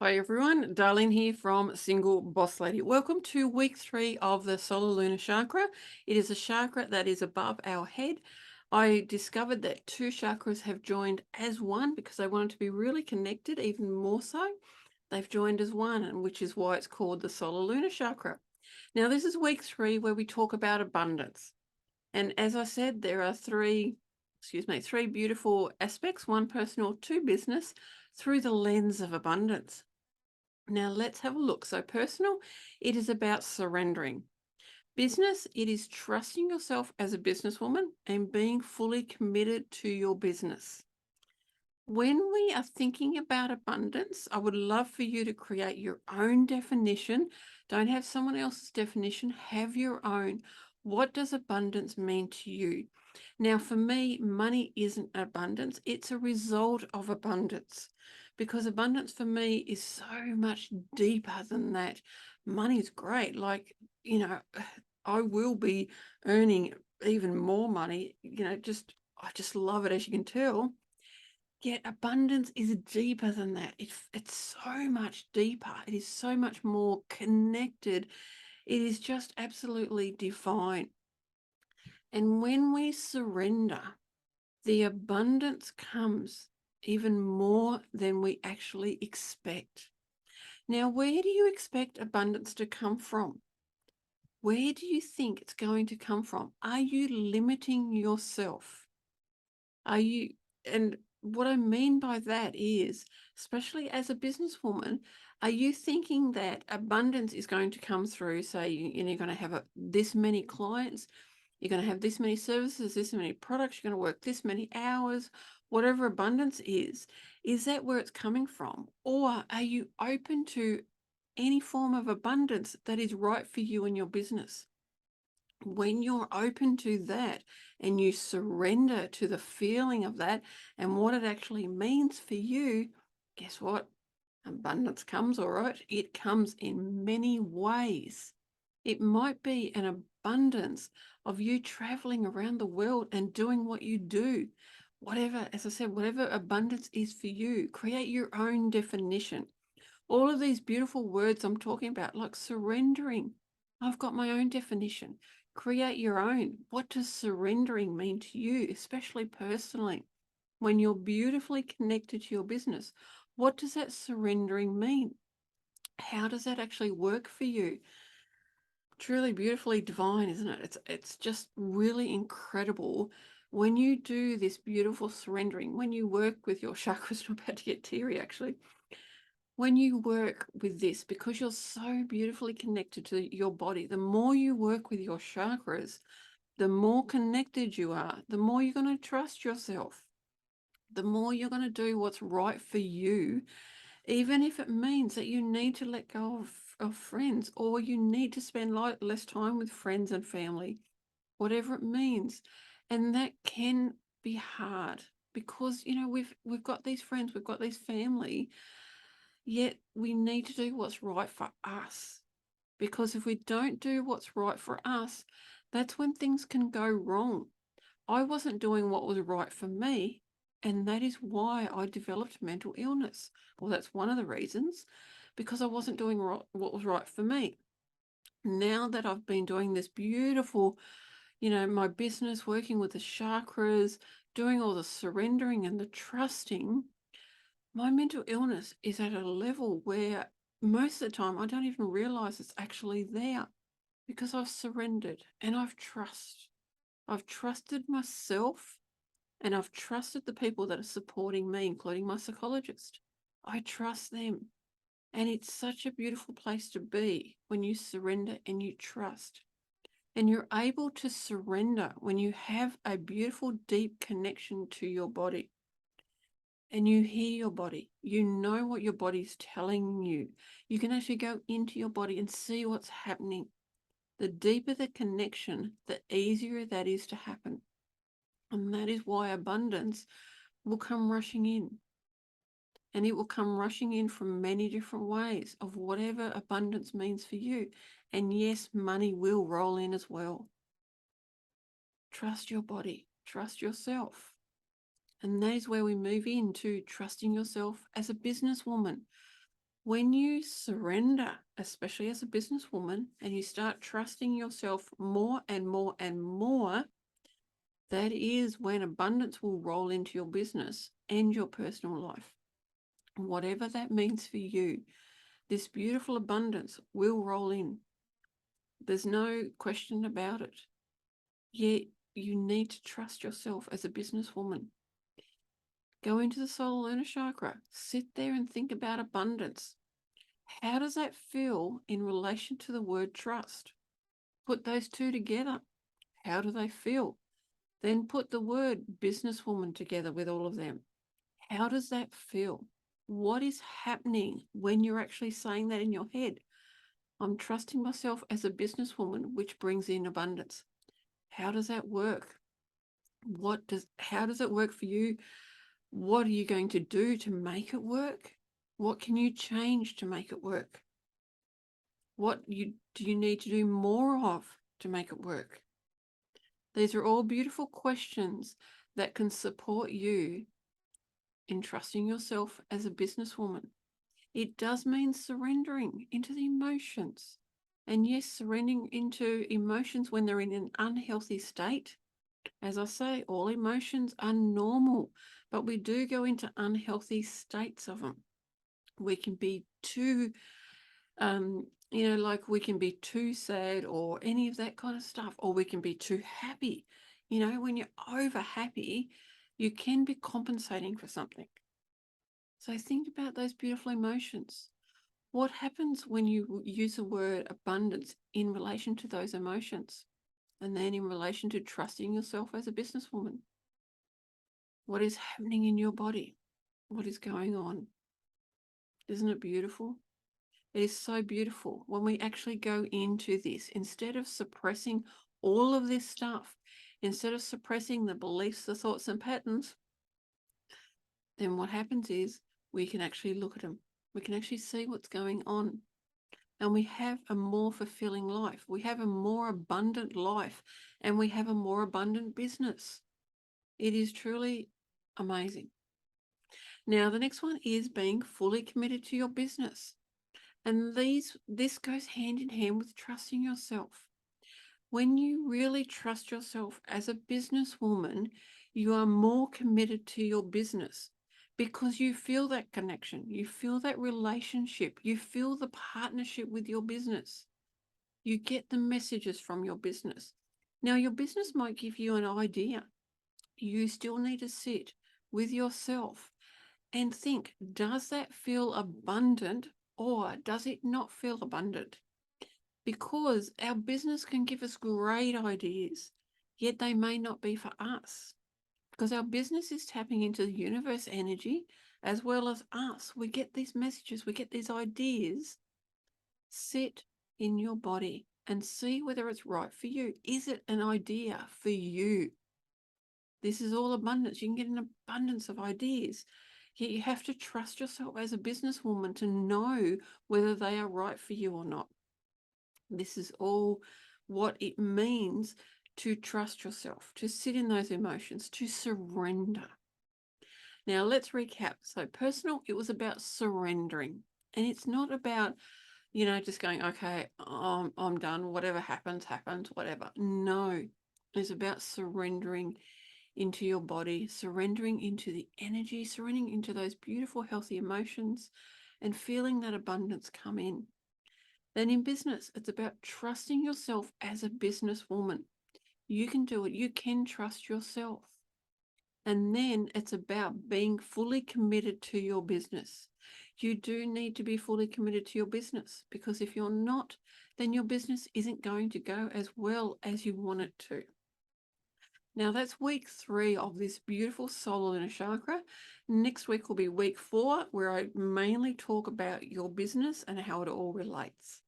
Hi everyone, Darleen here from Single Boss Lady. Welcome to week 3 of the Solar Lunar Chakra. It is a chakra that is above our head. I discovered that 2 chakras have joined as one because I wanted to be really connected, even more so. They've joined as one, and which is why it's called the Solar Lunar Chakra. Now, this is week 3 where we talk about abundance. And as I said, there are three beautiful aspects, one personal, two business, through the lens of abundance. Now let's have a look. So personal, it is about surrendering. Business, it is trusting yourself as a businesswoman and being fully committed to your business. When we are thinking about abundance, I would love for you to create your own definition. Don't have someone else's definition, have your own. What does abundance mean to you? Now, for me, money isn't abundance, it's a result of abundance. Because abundance for me is so much deeper than that. Money's great. I will be earning even more money, I just love it, as you can tell. Yet abundance is deeper than that. It's so much deeper. It is so much more connected. It is just absolutely divine. And when we surrender, the abundance comes even more than we actually expect. Now, where do you expect abundance to come from? Where do you think it's going to come from? Are you limiting yourself? Are you, and what I mean by that is, especially as a businesswoman, are you thinking that abundance is going to come through, say, you're going to have this many clients, you're going to have this many services, this many products, you're going to work this many hours, whatever abundance is that where it's coming from? Or are you open to any form of abundance that is right for you and your business? When you're open to that and you surrender to the feeling of that and what it actually means for you, guess what? Abundance comes, all right? It comes in many ways. It might be an abundance of you traveling around the world and doing what you do. Whatever, as I said, whatever abundance is for you, create your own definition. All of these beautiful words I'm talking about, like surrendering, I've got my own definition. Create your own. What does surrendering mean to you, especially personally? When you're beautifully connected to your business, what does that surrendering mean? How does that actually work for you? Truly beautifully divine, isn't it? It's just really incredible when you do this beautiful surrendering, when you work with your chakras. I'm about to get teary, actually. When you work with this, because you're so beautifully connected to your body, the more you work with your chakras, the more connected you are, the more you're going to trust yourself, the more you're going to do what's right for you, even if it means that you need to let go of friends, or you need to spend less time with friends and family, whatever it means. And that can be hard because, we've got these friends, we've got this family. Yet we need to do what's right for us. Because if we don't do what's right for us, that's when things can go wrong. I wasn't doing what was right for me, and that is why I developed mental illness. Well, that's one of the reasons, because I wasn't doing what was right for me. Now that I've been doing this beautiful, my business, working with the chakras, doing all the surrendering and the trusting, my mental illness is at a level where most of the time I don't even realize it's actually there because I've surrendered and I've trusted. I've trusted myself and I've trusted the people that are supporting me, including my psychologist. I trust them. And it's such a beautiful place to be when you surrender and you trust. And you're able to surrender when you have a beautiful, deep connection to your body. And you hear your body, you know what your body's telling you. You can actually go into your body and see what's happening. The deeper the connection, the easier that is to happen. And that is why abundance will come rushing in. And it will come rushing in from many different ways of whatever abundance means for you. And yes, money will roll in as well. Trust your body, trust yourself. And that is where we move into trusting yourself as a businesswoman. When you surrender, especially as a businesswoman, and you start trusting yourself more and more and more, that is when abundance will roll into your business and your personal life. Whatever that means for you, this beautiful abundance will roll in. There's no question about it. Yet you need to trust yourself as a businesswoman. Go into the solar lunar chakra, sit there and think about abundance. How does that feel in relation to the word trust? Put those two together. How do they feel? Then put the word businesswoman together with all of them. How does that feel? What is happening when you're actually saying that in your head? I'm trusting myself as a businesswoman, which brings in abundance. How does that work? How does it work for you? What are you going to do to make it work? What can you change to make it work? What do you need to do more of to make it work? These are all beautiful questions that can support you in trusting yourself as a businesswoman. It does mean surrendering into the emotions. And yes, surrendering into emotions when they're in an unhealthy state. As I say, all emotions are normal, but we do go into unhealthy states of them. We can be too, like we can be too sad or any of that kind of stuff, or we can be too happy. When you're over happy, you can be compensating for something. So think about those beautiful emotions. What happens when you use the word abundance in relation to those emotions? And then in relation to trusting yourself as a businesswoman? What is happening in your body? What is going on? Isn't it beautiful? It is so beautiful when we actually go into this, instead of suppressing all of this stuff, instead of suppressing the beliefs, the thoughts and patterns, then what happens is we can actually look at them. We can actually see what's going on. And we have a more fulfilling life. We have a more abundant life, and we have a more abundant business. It is truly amazing. Now, the next one is being fully committed to your business. And this goes hand in hand with trusting yourself. When you really trust yourself as a businesswoman, you are more committed to your business because you feel that connection, you feel that relationship, you feel the partnership with your business. You get the messages from your business. Now, your business might give you an idea. You still need to sit with yourself and think, does that feel abundant or does it not feel abundant? Because our business can give us great ideas, yet they may not be for us. Because our business is tapping into the universe energy as well as us. We get these messages, we get these ideas. Sit in your body and see whether it's right for you. Is it an idea for you? This is all abundance. You can get an abundance of ideas. Yet you have to trust yourself as a businesswoman to know whether they are right for you or not. This is all what it means to trust yourself, to sit in those emotions, to surrender. Now, let's recap. So personal, it was about surrendering. And it's not about, just going, okay, I'm done. Whatever happens, happens, whatever. No, it's about surrendering into your body, surrendering into the energy, surrendering into those beautiful, healthy emotions and feeling that abundance come in. Then in business, it's about trusting yourself as a businesswoman. You can do it. You can trust yourself. And then it's about being fully committed to your business. You do need to be fully committed to your business, because if you're not, then your business isn't going to go as well as you want it to. Now that's week 3 of this beautiful solar lunar chakra. Next week will be week 4, where I mainly talk about your business and how it all relates.